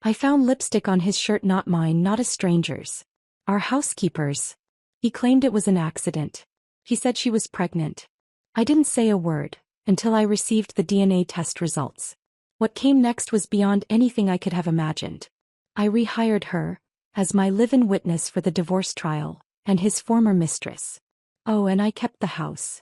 I found lipstick on his shirt, not mine, not a stranger's. Our housekeeper's. He claimed it was an accident. He said she was pregnant. I didn't say a word, until I received the DNA test results. What came next was beyond anything I could have imagined. I rehired her, as my live-in witness for the divorce trial, and his former mistress. Oh, and I kept the house.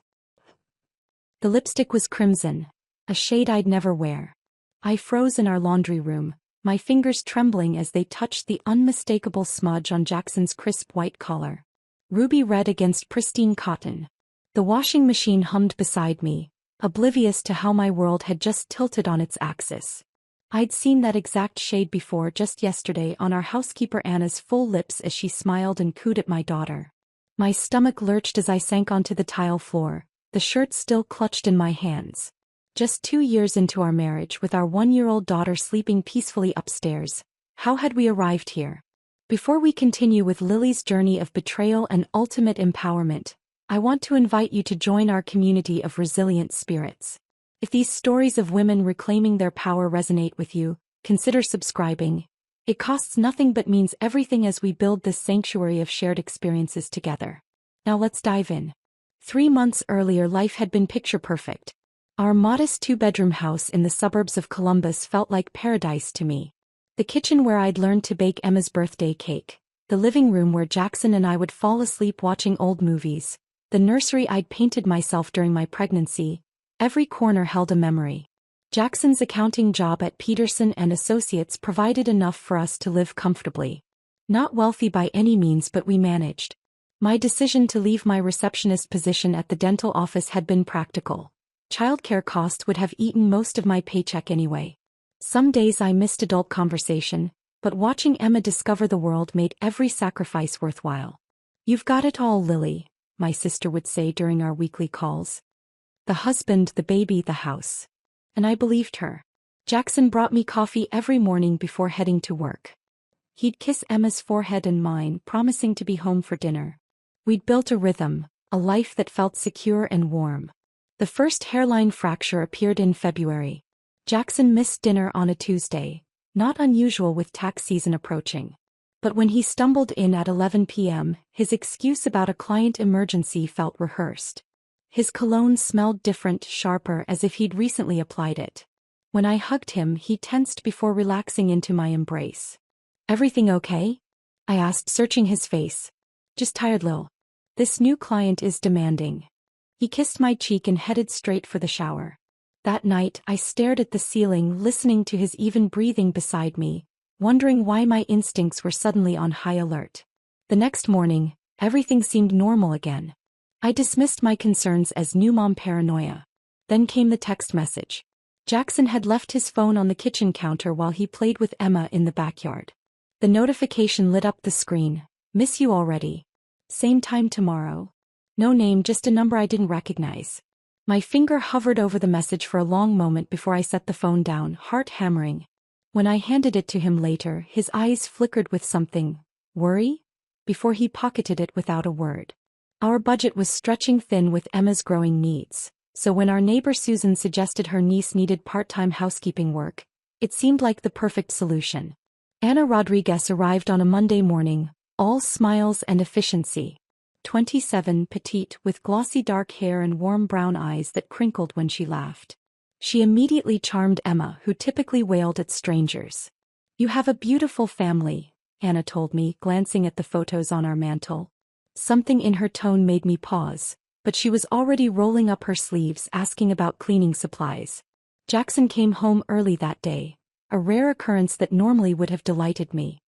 The lipstick was crimson, a shade I'd never wear. I froze in our laundry room, my fingers trembling as they touched the unmistakable smudge on Jackson's crisp white collar. Ruby red against pristine cotton. The washing machine hummed beside me, oblivious to how my world had just tilted on its axis. I'd seen that exact shade before just yesterday on our housekeeper Anna's full lips as she smiled and cooed at my daughter. My stomach lurched as I sank onto the tile floor, the shirt still clutched in my hands. Just 2 years into our marriage, with our 1-year-old daughter sleeping peacefully upstairs, how had we arrived here? Before we continue with Lily's journey of betrayal and ultimate empowerment, I want to invite you to join our community of resilient spirits. If these stories of women reclaiming their power resonate with you, consider subscribing. It costs nothing but means everything as we build this sanctuary of shared experiences together. Now let's dive in. 3 months earlier, life had been picture perfect. Our modest 2-bedroom house in the suburbs of Columbus felt like paradise to me. The kitchen where I'd learned to bake Emma's birthday cake, the living room where Jackson and I would fall asleep watching old movies, the nursery I'd painted myself during my pregnancy, every corner held a memory. Jackson's accounting job at Peterson and Associates provided enough for us to live comfortably. Not wealthy by any means, but we managed. My decision to leave my receptionist position at the dental office had been practical. Childcare costs would have eaten most of my paycheck anyway. Some days I missed adult conversation, but watching Emma discover the world made every sacrifice worthwhile. "You've got it all, Lily," my sister would say during our weekly calls. "The husband, the baby, the house." And I believed her. Jackson brought me coffee every morning before heading to work. He'd kiss Emma's forehead and mine, promising to be home for dinner. We'd built a rhythm, a life that felt secure and warm. The first hairline fracture appeared in February. Jackson missed dinner on a Tuesday, not unusual with tax season approaching. But when he stumbled in at 11 p.m., his excuse about a client emergency felt rehearsed. His cologne smelled different, sharper, as if he'd recently applied it. When I hugged him, he tensed before relaxing into my embrace. "Everything okay?" I asked, searching his face. "Just tired, Lil. This new client is demanding." He kissed my cheek and headed straight for the shower. That night, I stared at the ceiling, listening to his even breathing beside me, wondering why my instincts were suddenly on high alert. The next morning, everything seemed normal again. I dismissed my concerns as new mom paranoia. Then came the text message. Jackson had left his phone on the kitchen counter while he played with Emma in the backyard. The notification lit up the screen. "Miss you already. Same time tomorrow." No name, just a number I didn't recognize. My finger hovered over the message for a long moment before I set the phone down, heart hammering. When I handed it to him later, his eyes flickered with something. Worry? Before he pocketed it without a word. Our budget was stretching thin with Emma's growing needs, so when our neighbor Susan suggested her niece needed part-time housekeeping work, it seemed like the perfect solution. Anna Rodriguez arrived on a Monday morning, all smiles and efficiency. 27, petite, with glossy dark hair and warm brown eyes that crinkled when she laughed. She immediately charmed Emma, who typically wailed at strangers. "You have a beautiful family," Anna told me, glancing at the photos on our mantel. Something in her tone made me pause, but she was already rolling up her sleeves, asking about cleaning supplies. Jackson came home early that day, a rare occurrence that normally would have delighted me.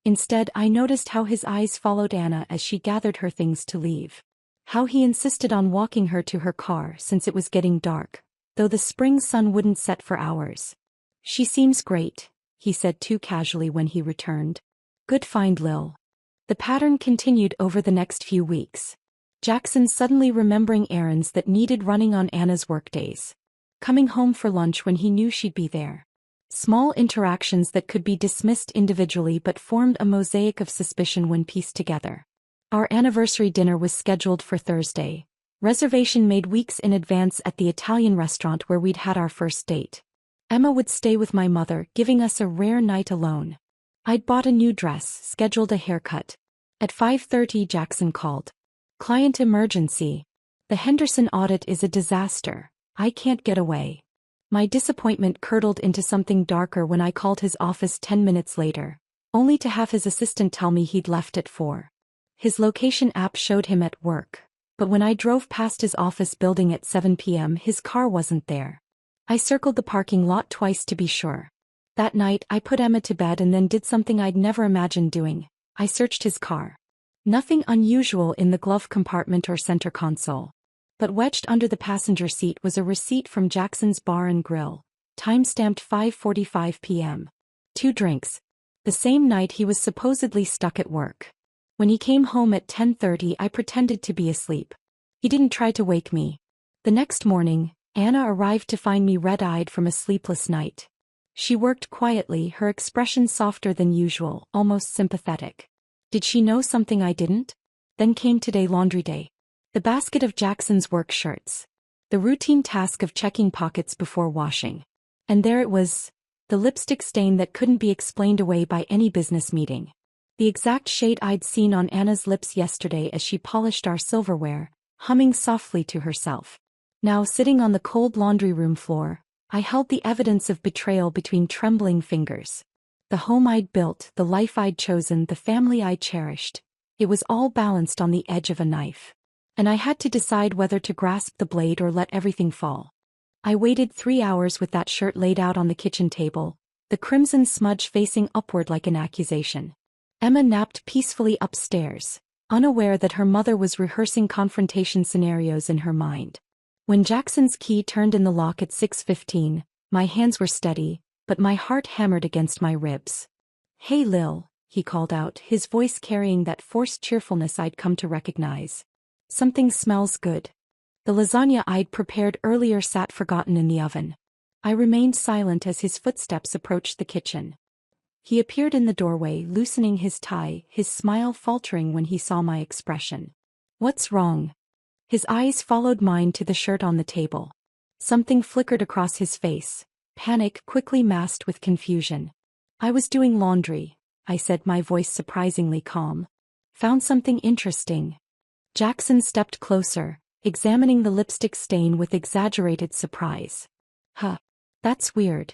Instead, I noticed how his eyes followed Anna as she gathered her things to leave. How he insisted on walking her to her car since it was getting dark, though the spring sun wouldn't set for hours. "She seems great," he said too casually when he returned. "Good find, Lil." The pattern continued over the next few weeks. Jackson suddenly remembering errands that needed running on Anna's workdays. Coming home for lunch when he knew she'd be there. Small interactions that could be dismissed individually but formed a mosaic of suspicion when pieced together. Our anniversary dinner was scheduled for Thursday. Reservation made weeks in advance at the Italian restaurant where we'd had our first date. Emma would stay with my mother, giving us a rare night alone. I'd bought a new dress, scheduled a haircut. At 5:30 Jackson called. Client emergency. The Henderson audit is a disaster. I can't get away. My disappointment curdled into something darker when I called his office 10 minutes later, only to have his assistant tell me he'd left at 4. His location app showed him at work, but when I drove past his office building at 7 p.m. his car wasn't there. I circled the parking lot twice to be sure. That night I put Emma to bed and then did something I'd never imagined doing. I searched his car. Nothing unusual in the glove compartment or center console. But wedged under the passenger seat was a receipt from Jackson's Bar and Grill, time-stamped 5:45 p.m. 2 drinks. The same night he was supposedly stuck at work. When he came home at 10:30 I pretended to be asleep. He didn't try to wake me. The next morning, Anna arrived to find me red-eyed from a sleepless night. She worked quietly, her expression softer than usual, almost sympathetic. Did she know something I didn't? Then came today, laundry day. The basket of Jackson's work shirts. The routine task of checking pockets before washing. And there it was, the lipstick stain that couldn't be explained away by any business meeting. The exact shade I'd seen on Anna's lips yesterday as she polished our silverware, humming softly to herself. Now sitting on the cold laundry room floor, I held the evidence of betrayal between trembling fingers. The home I'd built, the life I'd chosen, the family I cherished. It was all balanced on the edge of a knife. And I had to decide whether to grasp the blade or let everything fall. I waited 3 hours with that shirt laid out on the kitchen table, the crimson smudge facing upward like an accusation. Emma napped peacefully upstairs, unaware that her mother was rehearsing confrontation scenarios in her mind. When Jackson's key turned in the lock at 6:15, my hands were steady, but my heart hammered against my ribs. "Hey Lil," he called out, his voice carrying that forced cheerfulness I'd come to recognize. "Something smells good." The lasagna I'd prepared earlier sat forgotten in the oven. I remained silent as his footsteps approached the kitchen. He appeared in the doorway, loosening his tie, his smile faltering when he saw my expression. "What's wrong?" His eyes followed mine to the shirt on the table. Something flickered across his face, panic quickly masked with confusion. "I was doing laundry," I said, my voice surprisingly calm. "Found something interesting." Jackson stepped closer, examining the lipstick stain with exaggerated surprise. "Huh. That's weird."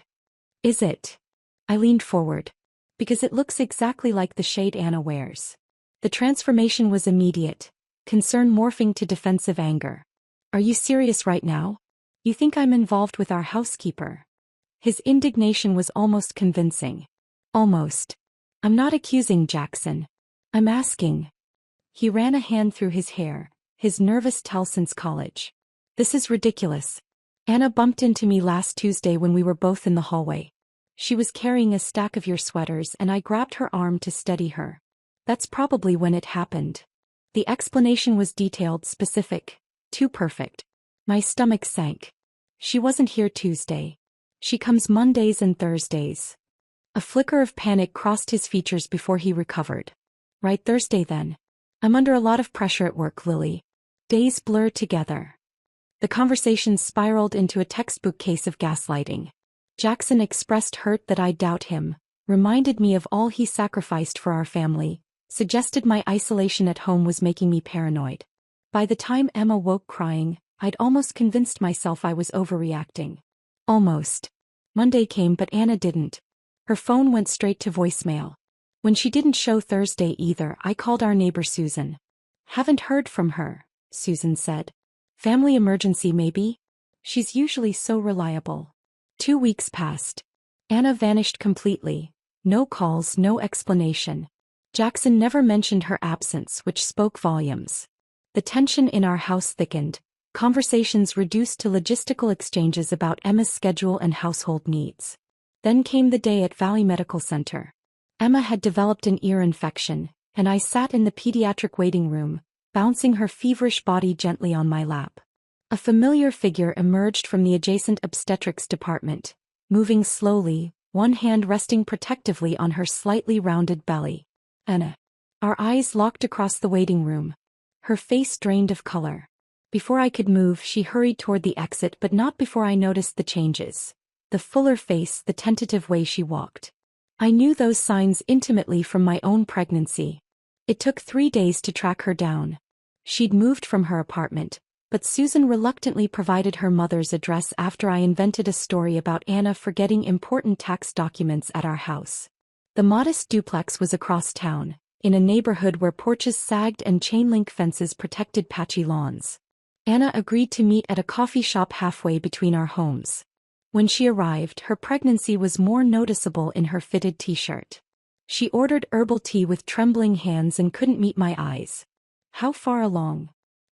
"Is it?" I leaned forward. "Because it looks exactly like the shade Anna wears." The transformation was immediate, concern morphing to defensive anger. "Are you serious right now? You think I'm involved with our housekeeper?" His indignation was almost convincing. "Almost. I'm not accusing, Jackson. I'm asking." He ran a hand through his hair, his nervous tell since college. "This is ridiculous. Anna bumped into me last Tuesday when we were both in the hallway. She was carrying a stack of your sweaters and I grabbed her arm to steady her. That's probably when it happened." The explanation was detailed, specific, too perfect. My stomach sank. "She wasn't here Tuesday. She comes Mondays and Thursdays." A flicker of panic crossed his features before he recovered. "Right, Thursday then. I'm under a lot of pressure at work, Lily." Days blurred together. The conversation spiraled into a textbook case of gaslighting. Jackson expressed hurt that I'd doubt him, reminded me of all he sacrificed for our family, suggested my isolation at home was making me paranoid. By the time Emma woke crying, I'd almost convinced myself I was overreacting. Almost. Monday came but Anna didn't. Her phone went straight to voicemail. When she didn't show Thursday either, I called our neighbor Susan. "Haven't heard from her," Susan said. "Family emergency maybe? She's usually so reliable." 2 weeks passed. Anna vanished completely. No calls, no explanation. Jackson never mentioned her absence, which spoke volumes. The tension in our house thickened. Conversations reduced to logistical exchanges about Emma's schedule and household needs. Then came the day at Valley Medical Center. Emma had developed an ear infection, and I sat in the pediatric waiting room, bouncing her feverish body gently on my lap. A familiar figure emerged from the adjacent obstetrics department, moving slowly, one hand resting protectively on her slightly rounded belly. "Anna." Our eyes locked across the waiting room. Her face drained of color. Before I could move, she hurried toward the exit, but not before I noticed the changes. The fuller face, the tentative way she walked. I knew those signs intimately from my own pregnancy. It took 3 days to track her down. She'd moved from her apartment, but Susan reluctantly provided her mother's address after I invented a story about Anna forgetting important tax documents at our house. The modest duplex was across town, in a neighborhood where porches sagged and chain-link fences protected patchy lawns. Anna agreed to meet at a coffee shop halfway between our homes. When she arrived, her pregnancy was more noticeable in her fitted t-shirt. She ordered herbal tea with trembling hands and couldn't meet my eyes. "How far along?"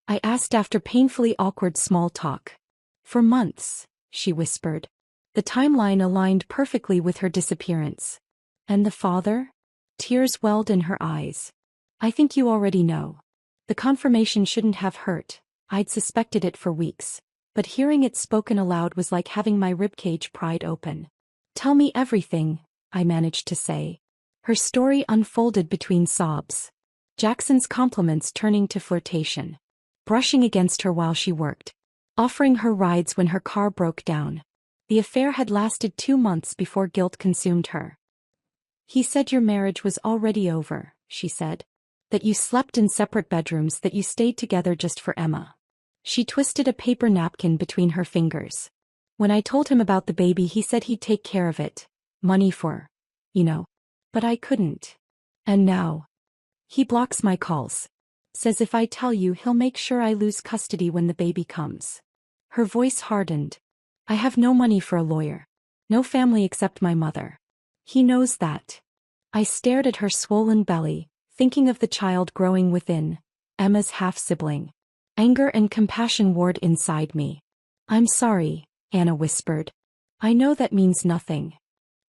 I asked after painfully awkward small talk. "For months," she whispered. The timeline aligned perfectly with her disappearance. "And the father?" Tears welled in her eyes. "I think you already know." The confirmation shouldn't have hurt. I'd suspected it for weeks. But hearing it spoken aloud was like having my ribcage pried open. "Tell me everything," I managed to say. Her story unfolded between sobs. Jackson's compliments turning to flirtation. Brushing against her while she worked. Offering her rides when her car broke down. The affair had lasted 2 months before guilt consumed her. "He said your marriage was already over," she said. "That you slept in separate bedrooms, that you stayed together just for Emma." She twisted a paper napkin between her fingers. "When I told him about the baby, he said he'd take care of it. Money for, you know. But I couldn't. And now he blocks my calls. Says if I tell you, he'll make sure I lose custody when the baby comes." Her voice hardened. "I have no money for a lawyer. No family except my mother. He knows that." I stared at her swollen belly, thinking of the child growing within, Emma's half-sibling. Anger and compassion warred inside me. "I'm sorry," Anna whispered. "I know that means nothing."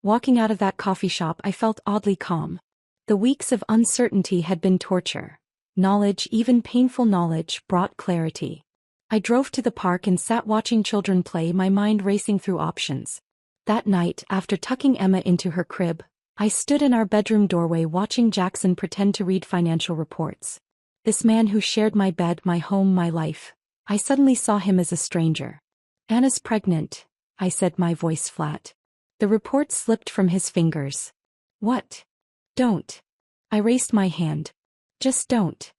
Walking out of that coffee shop, I felt oddly calm. The weeks of uncertainty had been torture. Knowledge, even painful knowledge, brought clarity. I drove to the park and sat watching children play, my mind racing through options. That night, after tucking Emma into her crib, I stood in our bedroom doorway watching Jackson pretend to read financial reports. This man who shared my bed, my home, my life. I suddenly saw him as a stranger. "Anna's pregnant," I said, my voice flat. The report slipped from his fingers. "What?" "Don't." I raised my hand. "Just don't."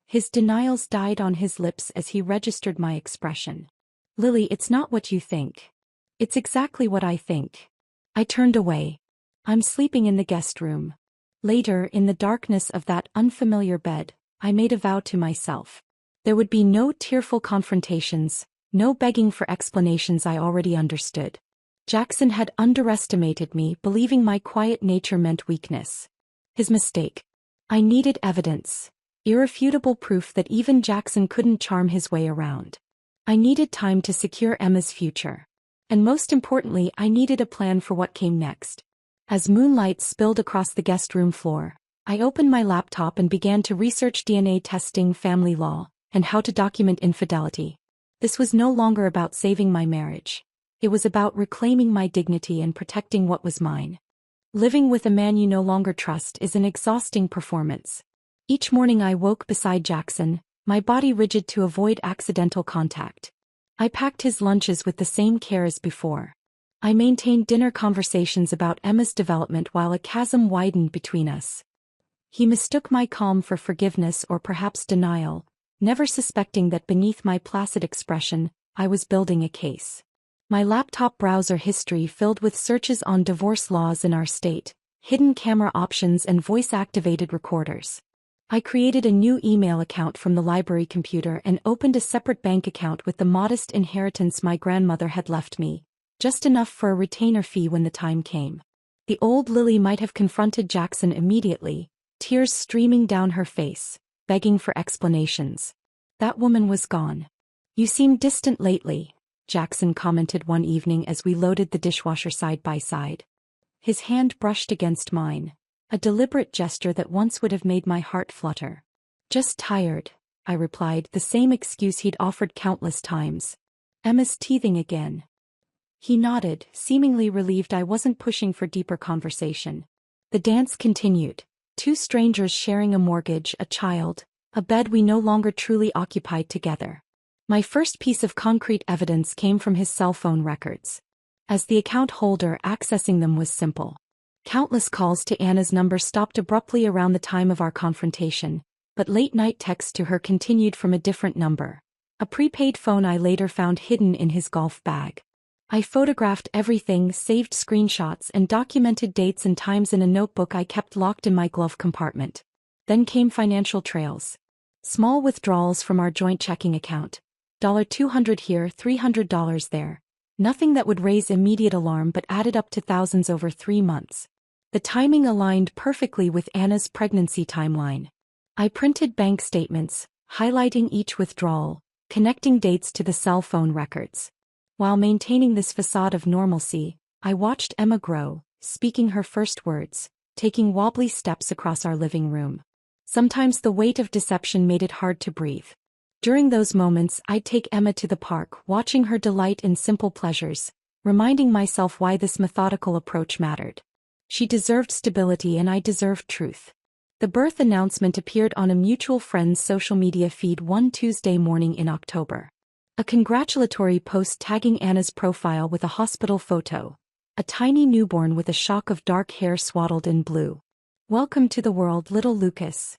His denials died on his lips as he registered my expression. "Lily, it's not what you think." "It's exactly what I think." I turned away. "I'm sleeping in the guest room." Later, in the darkness of that unfamiliar bed, I made a vow to myself. There would be no tearful confrontations, no begging for explanations I already understood. Jackson had underestimated me, believing my quiet nature meant weakness. His mistake. I needed evidence. Irrefutable proof that even Jackson couldn't charm his way around. I needed time to secure Emma's future. And most importantly, I needed a plan for what came next. As moonlight spilled across the guest room floor, I opened my laptop and began to research DNA testing, family law, and how to document infidelity. This was no longer about saving my marriage. It was about reclaiming my dignity and protecting what was mine. Living with a man you no longer trust is an exhausting performance. Each morning I woke beside Jackson, my body rigid to avoid accidental contact. I packed his lunches with the same care as before. I maintained dinner conversations about Emma's development while a chasm widened between us. He mistook my calm for forgiveness or perhaps denial, never suspecting that beneath my placid expression, I was building a case. My laptop browser history filled with searches on divorce laws in our state, hidden camera options and voice-activated recorders. I created a new email account from the library computer and opened a separate bank account with the modest inheritance my grandmother had left me, just enough for a retainer fee when the time came. The old Lily might have confronted Jackson immediately, tears streaming down her face, begging for explanations. That woman was gone. "You seem distant lately," Jackson commented one evening as we loaded the dishwasher side by side. His hand brushed against mine, a deliberate gesture that once would have made my heart flutter. "Just tired," I replied, the same excuse he'd offered countless times. "Emma's teething again." He nodded, seemingly relieved I wasn't pushing for deeper conversation. The dance continued. 2 strangers sharing a mortgage, a child, a bed we no longer truly occupied together. My first piece of concrete evidence came from his cell phone records. As the account holder, accessing them was simple. Countless calls to Anna's number stopped abruptly around the time of our confrontation, but late-night texts to her continued from a different number. A prepaid phone I later found hidden in his golf bag. I photographed everything, saved screenshots, and documented dates and times in a notebook I kept locked in my glove compartment. Then came financial trails. Small withdrawals from our joint checking account. $200 here, $300 there. Nothing that would raise immediate alarm but added up to thousands over 3 months. The timing aligned perfectly with Anna's pregnancy timeline. I printed bank statements, highlighting each withdrawal, connecting dates to the cell phone records. While maintaining this facade of normalcy, I watched Emma grow, speaking her first words, taking wobbly steps across our living room. Sometimes the weight of deception made it hard to breathe. During those moments, I'd take Emma to the park, watching her delight in simple pleasures, reminding myself why this methodical approach mattered. She deserved stability and I deserved truth. The birth announcement appeared on a mutual friend's social media feed one Tuesday morning in October. A congratulatory post tagging Anna's profile with a hospital photo. A tiny newborn with a shock of dark hair swaddled in blue. "Welcome to the world, little Lucas."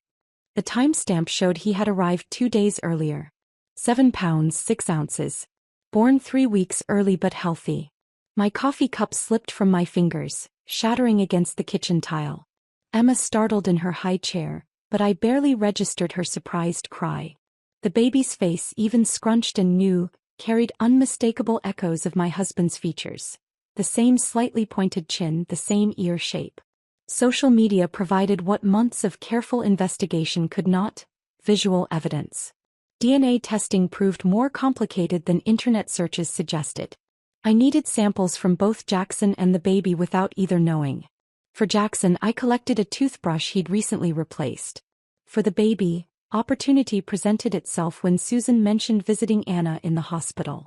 The timestamp showed he had arrived 2 days earlier. 7 pounds 6 ounces. Born 3 weeks early but healthy. My coffee cup slipped from my fingers, shattering against the kitchen tile. Emma startled in her high chair, but I barely registered her surprised cry. The baby's face, even scrunched and new, carried unmistakable echoes of my husband's features. The same slightly pointed chin, the same ear shape. Social media provided what months of careful investigation could not: visual evidence. DNA testing proved more complicated than internet searches suggested. I needed samples from both Jackson and the baby without either knowing. For Jackson, I collected a toothbrush he'd recently replaced. For the baby, opportunity presented itself when Susan mentioned visiting Anna in the hospital.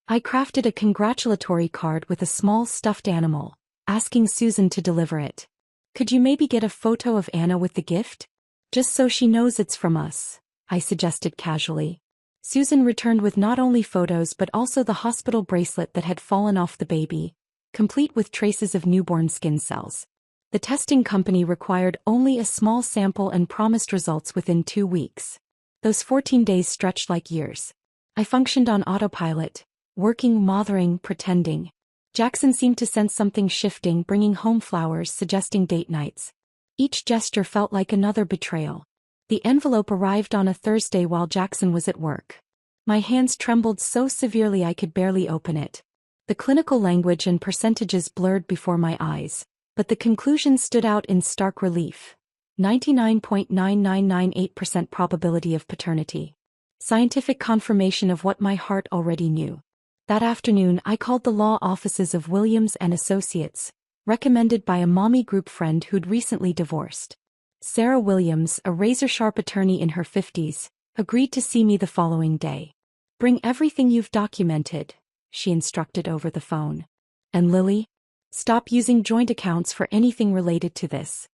I crafted a congratulatory card with a small stuffed animal, asking Susan to deliver it. "Could you maybe get a photo of Anna with the gift? Just so she knows it's from us," I suggested casually. Susan returned with not only photos but also the hospital bracelet that had fallen off the baby, complete with traces of newborn skin cells. The testing company required only a small sample and promised results within 2 weeks. Those 14 days stretched like years. I functioned on autopilot, working, mothering, pretending. Jackson seemed to sense something shifting, bringing home flowers, suggesting date nights. Each gesture felt like another betrayal. The envelope arrived on a Thursday while Jackson was at work. My hands trembled so severely I could barely open it. The clinical language and percentages blurred before my eyes, but the conclusions stood out in stark relief. 99.9998% probability of paternity. Scientific confirmation of what my heart already knew. That afternoon I called the law offices of Williams and Associates, recommended by a mommy group friend who'd recently divorced. Sarah Williams, a razor-sharp attorney in her 50s, agreed to see me the following day. "Bring everything you've documented," she instructed over the phone. "And Lily? Stop using joint accounts for anything related to this.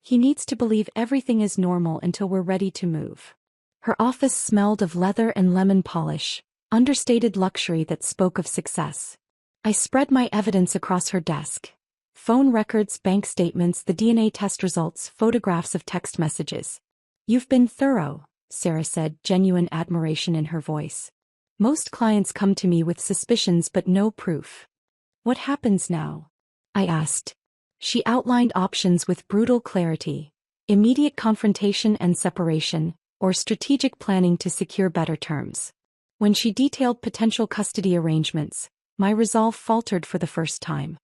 He needs to believe everything is normal until we're ready to move." Her office smelled of leather and lemon polish, understated luxury that spoke of success. I spread my evidence across her desk. Phone records, bank statements, the DNA test results, photographs of text messages. "You've been thorough," Sarah said, genuine admiration in her voice. "Most clients come to me with suspicions but no proof." "What happens now?" I asked. She outlined options with brutal clarity: immediate confrontation and separation, or strategic planning to secure better terms. When she detailed potential custody arrangements, my resolve faltered for the first time.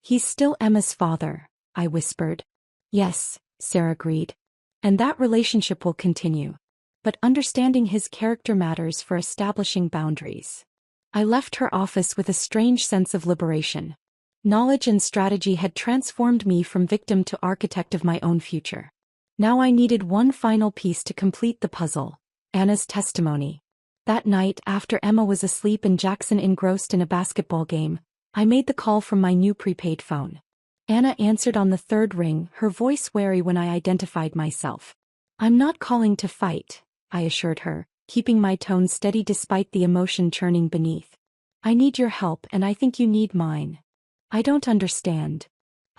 "He's still Emma's father," I whispered. "Yes," Sarah agreed. "And that relationship will continue. But understanding his character matters for establishing boundaries." I left her office with a strange sense of liberation. Knowledge and strategy had transformed me from victim to architect of my own future. Now I needed one final piece to complete the puzzle: Anna's testimony. That night, after Emma was asleep and Jackson engrossed in a basketball game, I made the call from my new prepaid phone. Anna answered on the third ring, her voice wary when I identified myself. "I'm not calling to fight," I assured her, keeping my tone steady despite the emotion churning beneath. "I need your help and I think you need mine." "I don't understand."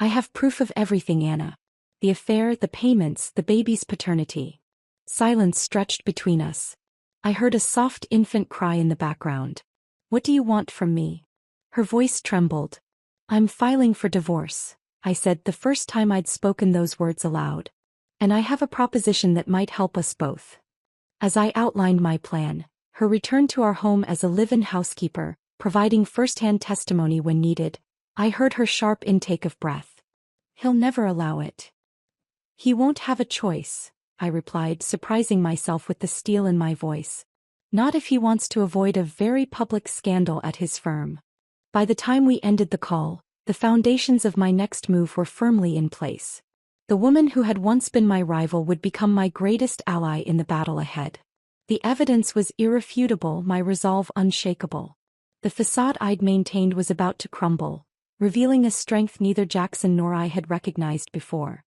I have proof of everything, Anna. The affair, the payments, the baby's paternity. Silence stretched between us. I heard a soft infant cry in the background. What do you want from me? Her voice trembled. I'm filing for divorce, I said the first time I'd spoken those words aloud. And I have a proposition that might help us both. As I outlined my plan, her return to our home as a live-in housekeeper, providing first-hand testimony when needed, I heard her sharp intake of breath. He'll never allow it. He won't have a choice, I replied, surprising myself with the steel in my voice. Not if he wants to avoid a very public scandal at his firm. By the time we ended the call, the foundations of my next move were firmly in place. The woman who had once been my rival would become my greatest ally in the battle ahead. The evidence was irrefutable, my resolve unshakable. The facade I'd maintained was about to crumble, revealing a strength neither Jackson nor I had recognized before.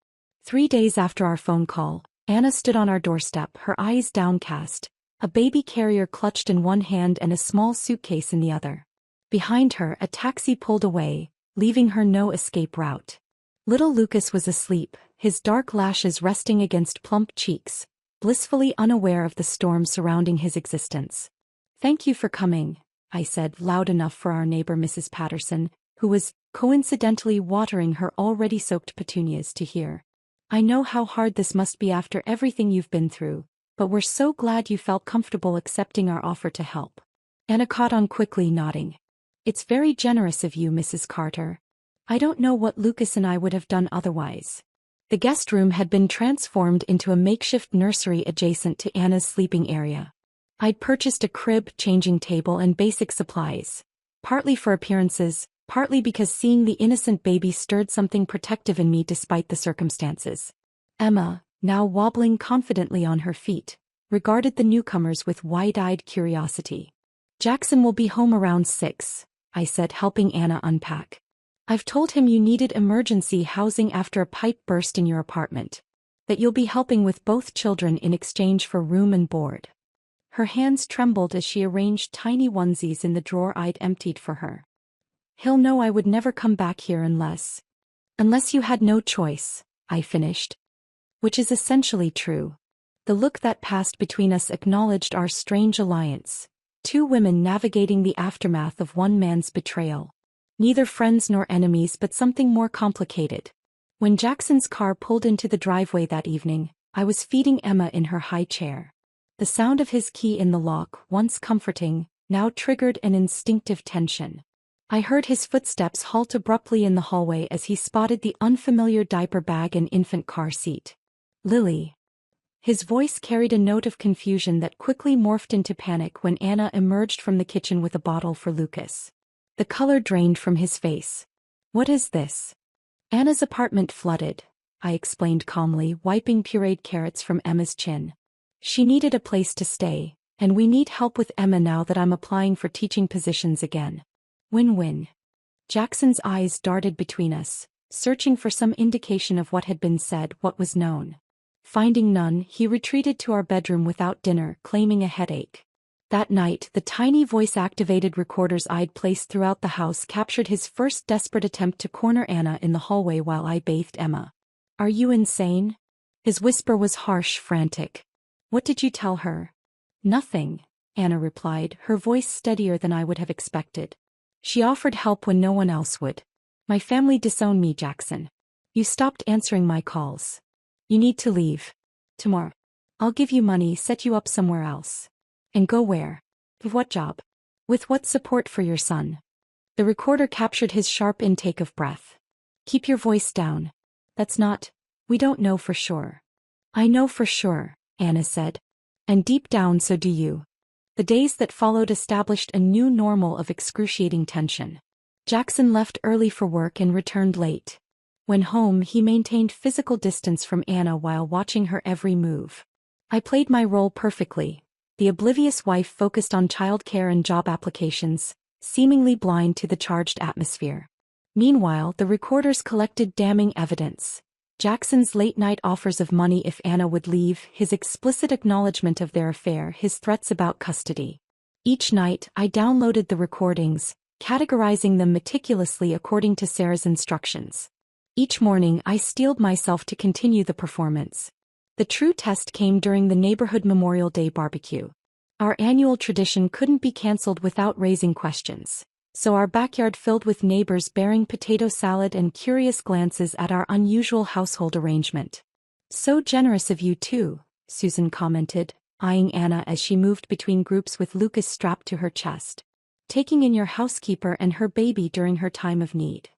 3 days after our phone call, Anna stood on our doorstep, her eyes downcast, a baby carrier clutched in one hand and a small suitcase in the other. Behind her, a taxi pulled away, leaving her no escape route. Little Lucas was asleep, his dark lashes resting against plump cheeks, blissfully unaware of the storm surrounding his existence. Thank you for coming, I said, loud enough for our neighbor Mrs. Patterson, who was coincidentally watering her already soaked petunias, to hear. I know how hard this must be after everything you've been through, but we're so glad you felt comfortable accepting our offer to help. Anna caught on quickly, nodding. It's very generous of you, Mrs. Carter. I don't know what Lucas and I would have done otherwise. The guest room had been transformed into a makeshift nursery adjacent to Anna's sleeping area. I'd purchased a crib, changing table, and basic supplies, partly for appearances, partly because seeing the innocent baby stirred something protective in me despite the circumstances. Emma, now wobbling confidently on her feet, regarded the newcomers with wide-eyed curiosity. Jackson will be home around 6, I said, helping Anna unpack. I've told him you needed emergency housing after a pipe burst in your apartment, that you'll be helping with both children in exchange for room and board. Her hands trembled as she arranged tiny onesies in the drawer I'd emptied for her. He'll know I would never come back here unless you had no choice, I finished. Which is essentially true. The look that passed between us acknowledged our strange alliance, 2 women navigating the aftermath of one man's betrayal. Neither friends nor enemies, but something more complicated. When Jackson's car pulled into the driveway that evening, I was feeding Emma in her high chair. The sound of his key in the lock, once comforting, now triggered an instinctive tension. I heard his footsteps halt abruptly in the hallway as he spotted the unfamiliar diaper bag and infant car seat. Lily. His voice carried a note of confusion that quickly morphed into panic when Anna emerged from the kitchen with a bottle for Lucas. The color drained from his face. What is this? Anna's apartment flooded, I explained calmly, wiping pureed carrots from Emma's chin. She needed a place to stay, and we need help with Emma now that I'm applying for teaching positions again. Win-win. Jackson's eyes darted between us, searching for some indication of what had been said, what was known. Finding none, he retreated to our bedroom without dinner, claiming a headache. That night, the tiny voice-activated recorders I'd placed throughout the house captured his first desperate attempt to corner Anna in the hallway while I bathed Emma. Are you insane? His whisper was harsh, frantic. What did you tell her? Nothing, Anna replied, her voice steadier than I would have expected. She offered help when no one else would. My family disowned me, Jackson. You stopped answering my calls. You need to leave. Tomorrow. I'll give you money, set you up somewhere else. And go where? With what job? With what support for your son? The recorder captured his sharp intake of breath. Keep your voice down. We don't know for sure. I know for sure, Anna said. And deep down so do you. The days that followed established a new normal of excruciating tension. Jackson left early for work and returned late. When home, he maintained physical distance from Anna while watching her every move. I played my role perfectly. The oblivious wife focused on childcare and job applications, seemingly blind to the charged atmosphere. Meanwhile, the recorders collected damning evidence. Jackson's late-night offers of money if Anna would leave, his explicit acknowledgement of their affair, his threats about custody. Each night, I downloaded the recordings, categorizing them meticulously according to Sarah's instructions. Each morning I steeled myself to continue the performance. The true test came during the neighborhood Memorial Day barbecue. Our annual tradition couldn't be canceled without raising questions, so our backyard filled with neighbors bearing potato salad and curious glances at our unusual household arrangement. "So generous of you too," Susan commented, eyeing Anna as she moved between groups with Lucas strapped to her chest. "Taking in your housekeeper and her baby during her time of need."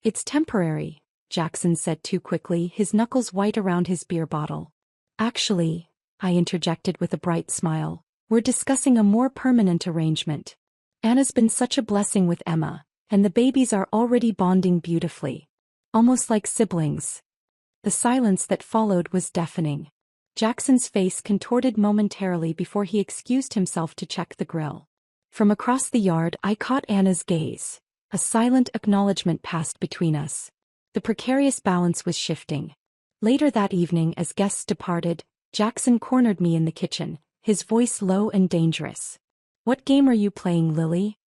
"It's temporary," Jackson said too quickly, his knuckles white around his beer bottle. "Actually," I interjected with a bright smile, "we're discussing a more permanent arrangement. Anna's been such a blessing with Emma, and the babies are already bonding beautifully. Almost like siblings." The silence that followed was deafening. Jackson's face contorted momentarily before he excused himself to check the grill. From across the yard I caught Anna's gaze. A silent acknowledgement passed between us. The precarious balance was shifting. Later that evening, as guests departed, Jackson cornered me in the kitchen, his voice low and dangerous. "What game are you playing, Lily?"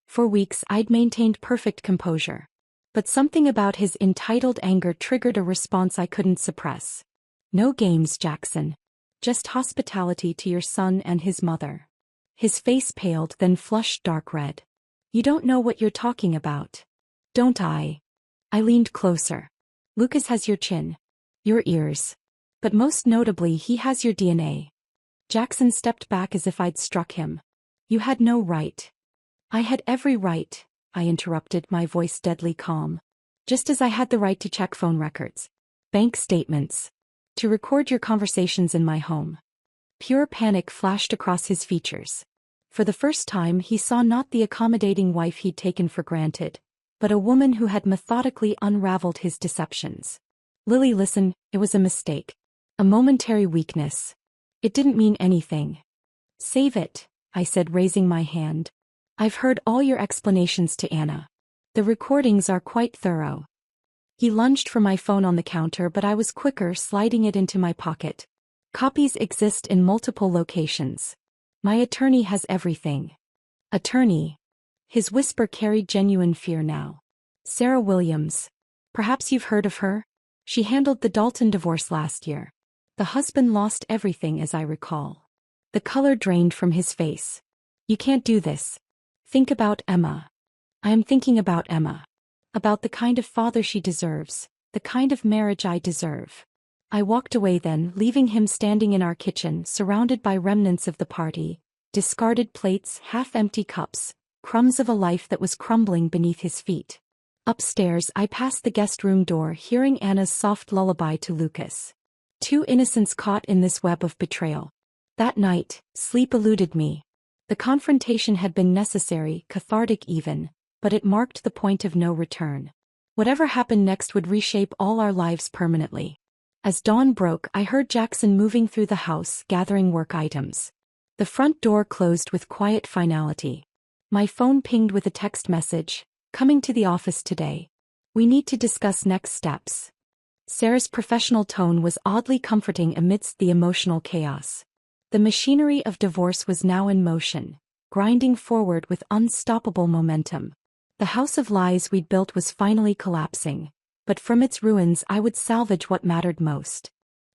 For weeks I'd maintained perfect composure. But something about his entitled anger triggered a response I couldn't suppress. "No games, Jackson. Just hospitality to your son and his mother." His face paled, then flushed dark red. "You don't know what you're talking about." "Don't I?" I leaned closer. "Lucas has your chin. Your ears. But most notably, he has your DNA." Jackson stepped back as if I'd struck him. "You had no right." "I had every right," I interrupted, my voice deadly calm. "Just as I had the right to check phone records, bank statements, to record your conversations in my home." Pure panic flashed across his features. For the first time he saw not the accommodating wife he'd taken for granted, but a woman who had methodically unraveled his deceptions. "Lily, listen, it was a mistake. A momentary weakness. It didn't mean anything." "Save it," I said, raising my hand. "I've heard all your explanations to Anna. The recordings are quite thorough." He lunged for my phone on the counter, but I was quicker, sliding it into my pocket. "Copies exist in multiple locations. My attorney has everything." "Attorney?" His whisper carried genuine fear now. "Sarah Williams. Perhaps you've heard of her? She handled the Dalton divorce last year. The husband lost everything, as I recall." The color drained from his face. "You can't do this. Think about Emma." "I am thinking about Emma. About the kind of father she deserves, the kind of marriage I deserve." I walked away then, leaving him standing in our kitchen, surrounded by remnants of the party, discarded plates, half-empty cups, crumbs of a life that was crumbling beneath his feet. Upstairs I passed the guest room door, hearing Anna's soft lullaby to Lucas. Two innocents caught in this web of betrayal. That night, sleep eluded me. The confrontation had been necessary, cathartic even, but it marked the point of no return. Whatever happened next would reshape all our lives permanently. As dawn broke, I heard Jackson moving through the house, gathering work items. The front door closed with quiet finality. My phone pinged with a text message, "Coming to the office today. We need to discuss next steps." Sarah's professional tone was oddly comforting amidst the emotional chaos. The machinery of divorce was now in motion, grinding forward with unstoppable momentum. The house of lies we'd built was finally collapsing, but from its ruins I would salvage what mattered most.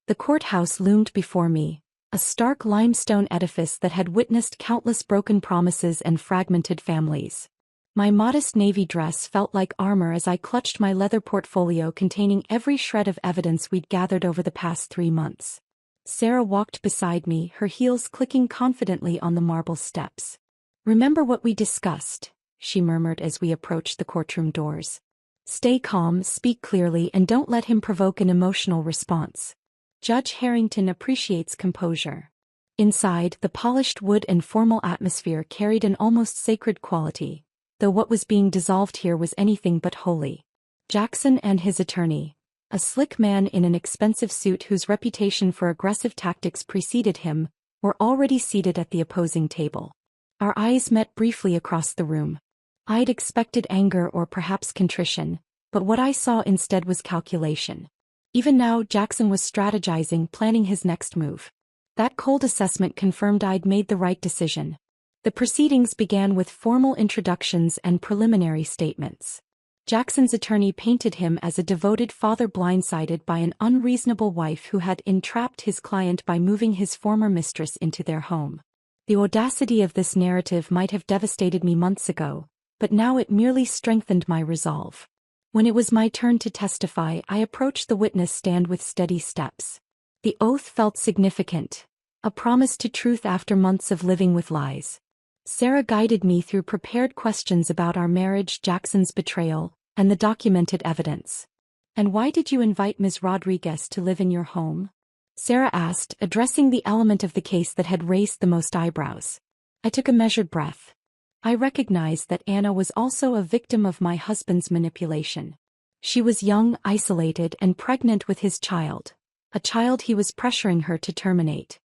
The courthouse loomed before me, a stark limestone edifice that had witnessed countless broken promises and fragmented families. My modest navy dress felt like armor as I clutched my leather portfolio containing every shred of evidence we'd gathered over the past 3 months. Sarah walked beside me, her heels clicking confidently on the marble steps. "Remember what we discussed," she murmured as we approached the courtroom doors. "Stay calm, speak clearly, and don't let him provoke an emotional response. Judge Harrington appreciates composure." Inside, the polished wood and formal atmosphere carried an almost sacred quality, though what was being dissolved here was anything but holy. Jackson and his attorney, a slick man in an expensive suit whose reputation for aggressive tactics preceded him, were already seated at the opposing table. Our eyes met briefly across the room. I'd expected anger or perhaps contrition, but what I saw instead was calculation. Even now, Jackson was strategizing, planning his next move. That cold assessment confirmed I'd made the right decision. The proceedings began with formal introductions and preliminary statements. Jackson's attorney painted him as a devoted father blindsided by an unreasonable wife who had entrapped his client by moving his former mistress into their home. The audacity of this narrative might have devastated me months ago, but now it merely strengthened my resolve. When it was my turn to testify, I approached the witness stand with steady steps. The oath felt significant, a promise to truth after months of living with lies. Sarah guided me through prepared questions about our marriage, Jackson's betrayal, and the documented evidence. "And why did you invite Ms. Rodriguez to live in your home?" Sarah asked, addressing the element of the case that had raised the most eyebrows. I took a measured breath. I recognized that Anna was also a victim of my husband's manipulation. She was young, isolated, and pregnant with his child, a child he was pressuring her to terminate.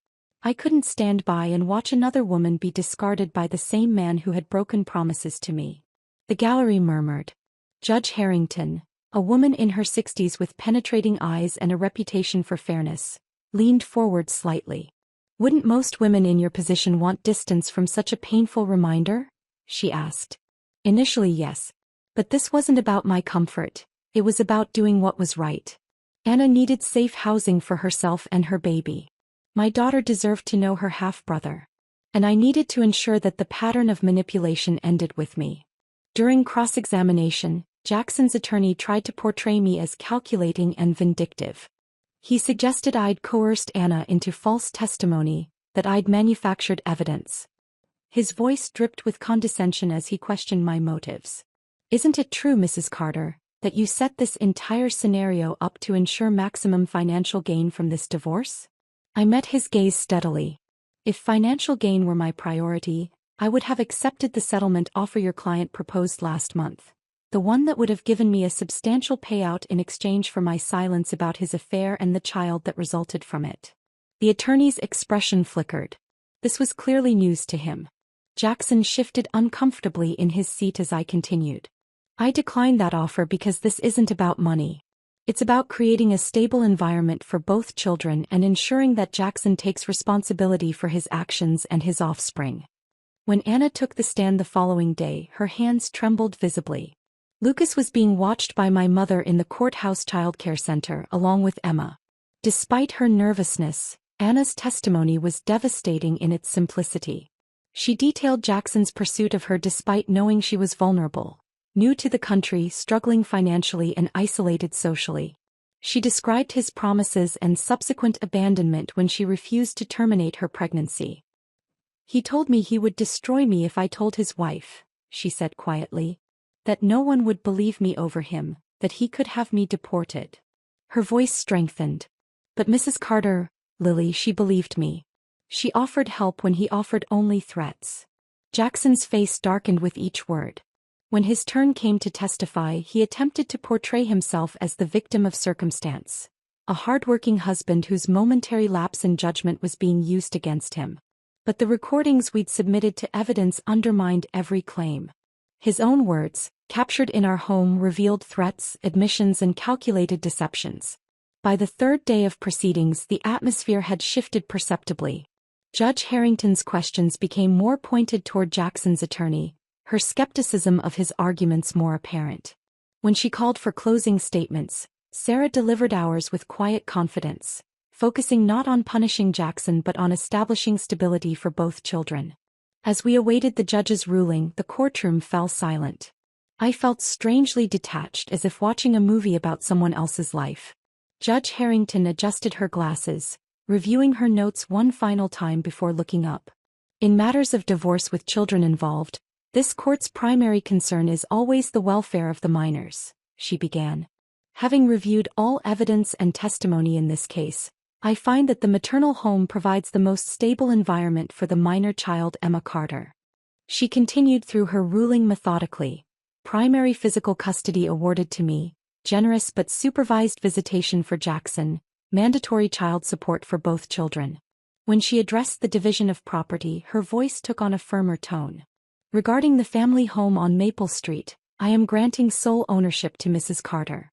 I couldn't stand by and watch another woman be discarded by the same man who had broken promises to me. The gallery murmured. Judge Harrington, a woman in her 60s with penetrating eyes and a reputation for fairness, leaned forward slightly. "Wouldn't most women in your position want distance from such a painful reminder?" she asked. "Initially, yes. But this wasn't about my comfort, it was about doing what was right. Anna needed safe housing for herself and her baby. My daughter deserved to know her half-brother. And I needed to ensure that the pattern of manipulation ended with me." During cross-examination, Jackson's attorney tried to portray me as calculating and vindictive. He suggested I'd coerced Anna into false testimony, that I'd manufactured evidence. His voice dripped with condescension as he questioned my motives. "Isn't it true, Mrs. Carter, that you set this entire scenario up to ensure maximum financial gain from this divorce?" I met his gaze steadily. "If financial gain were my priority, I would have accepted the settlement offer your client proposed last month. The one that would have given me a substantial payout in exchange for my silence about his affair and the child that resulted from it." The attorney's expression flickered. This was clearly news to him. Jackson shifted uncomfortably in his seat as I continued. "I declined that offer because this isn't about money. It's about creating a stable environment for both children and ensuring that Jackson takes responsibility for his actions and his offspring." When Anna took the stand the following day, her hands trembled visibly. Lucas was being watched by my mother in the courthouse childcare center along with Emma. Despite her nervousness, Anna's testimony was devastating in its simplicity. She detailed Jackson's pursuit of her despite knowing she was vulnerable, new to the country, struggling financially and isolated socially. She described his promises and subsequent abandonment when she refused to terminate her pregnancy. "He told me he would destroy me if I told his wife," she said quietly. "That no one would believe me over him, that he could have me deported." Her voice strengthened. "But Mrs. Carter, Lily, she believed me. She offered help when he offered only threats." Jackson's face darkened with each word. When his turn came to testify, he attempted to portray himself as the victim of circumstance, a hardworking husband whose momentary lapse in judgment was being used against him. But the recordings we'd submitted to evidence undermined every claim. His own words, captured in our home, revealed threats, admissions, and calculated deceptions. By the third day of proceedings, the atmosphere had shifted perceptibly. Judge Harrington's questions became more pointed toward Jackson's attorney, her skepticism of his arguments more apparent. When she called for closing statements, Sarah delivered ours with quiet confidence, focusing not on punishing Jackson but on establishing stability for both children. As we awaited the judge's ruling, the courtroom fell silent. I felt strangely detached, as if watching a movie about someone else's life. Judge Harrington adjusted her glasses, reviewing her notes one final time before looking up. "In matters of divorce with children involved, this court's primary concern is always the welfare of the minors," she began. "Having reviewed all evidence and testimony in this case, I find that the maternal home provides the most stable environment for the minor child, Emma Carter." She continued through her ruling methodically. "Primary physical custody awarded to me, generous but supervised visitation for Jackson, mandatory child support for both children." When she addressed the division of property, her voice took on a firmer tone. "Regarding the family home on Maple Street, I am granting sole ownership to Mrs. Carter.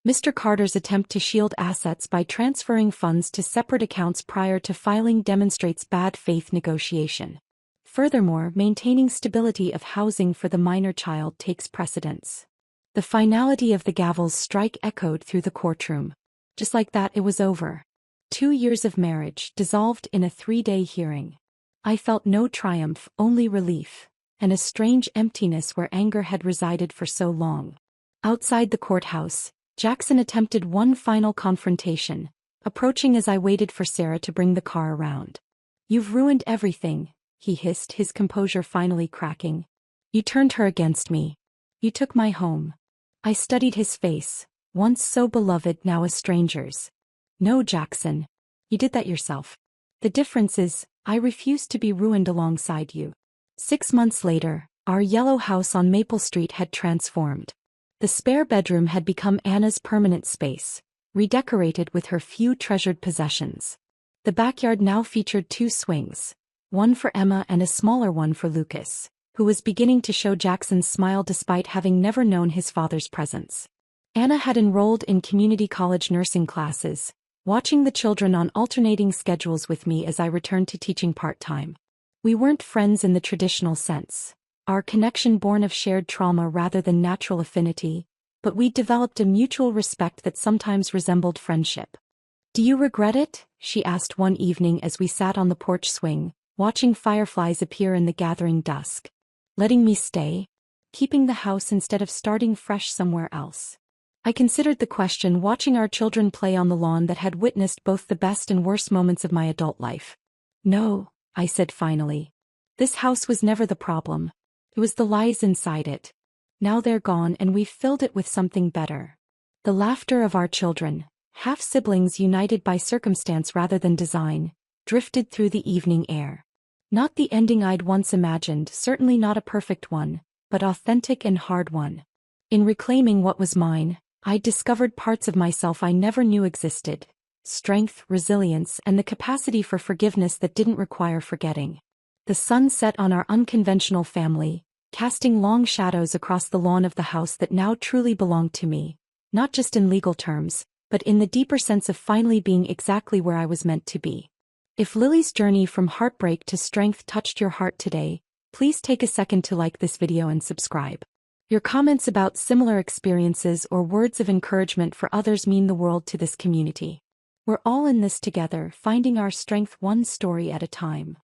Mr. Carter's attempt to shield assets by transferring funds to separate accounts prior to filing demonstrates bad faith negotiation. Furthermore, maintaining stability of housing for the minor child takes precedence." The finality of the gavel's strike echoed through the courtroom. Just like that, it was over. 2 years of marriage dissolved in a 3-day hearing. I felt no triumph, only relief, and a strange emptiness where anger had resided for so long. Outside the courthouse, Jackson attempted one final confrontation, approaching as I waited for Sarah to bring the car around. "You've ruined everything," he hissed, his composure finally cracking. "You turned her against me. You took my home." I studied his face, once so beloved, now a stranger's. "No, Jackson. You did that yourself. The difference is, I refuse to be ruined alongside you." 6 months later, our yellow house on Maple Street had transformed. The spare bedroom had become Anna's permanent space, redecorated with her few treasured possessions. The backyard now featured 2 swings, one for Emma and a smaller one for Lucas, who was beginning to show Jackson's smile despite having never known his father's presence. Anna had enrolled in community college nursing classes, watching the children on alternating schedules with me as I returned to teaching part-time. We weren't friends in the traditional sense, our connection born of shared trauma rather than natural affinity, but we developed a mutual respect that sometimes resembled friendship. "Do you regret it?" she asked one evening as we sat on the porch swing, watching fireflies appear in the gathering dusk. "Letting me stay? Keeping the house instead of starting fresh somewhere else?" I considered the question, watching our children play on the lawn that had witnessed both the best and worst moments of my adult life. "No," I said finally. "This house was never the problem. It was the lies inside it. Now they're gone and we've filled it with something better." The laughter of our children, half-siblings united by circumstance rather than design, drifted through the evening air. Not the ending I'd once imagined, certainly not a perfect one, but authentic and hard one. In reclaiming what was mine, I discovered parts of myself I never knew existed: strength, resilience, and the capacity for forgiveness that didn't require forgetting. The sun set on our unconventional family, casting long shadows across the lawn of the house that now truly belonged to me, not just in legal terms, but in the deeper sense of finally being exactly where I was meant to be. If Lily's journey from heartbreak to strength touched your heart today, please take a second to like this video and subscribe. Your comments about similar experiences or words of encouragement for others mean the world to this community. We're all in this together, finding our strength one story at a time.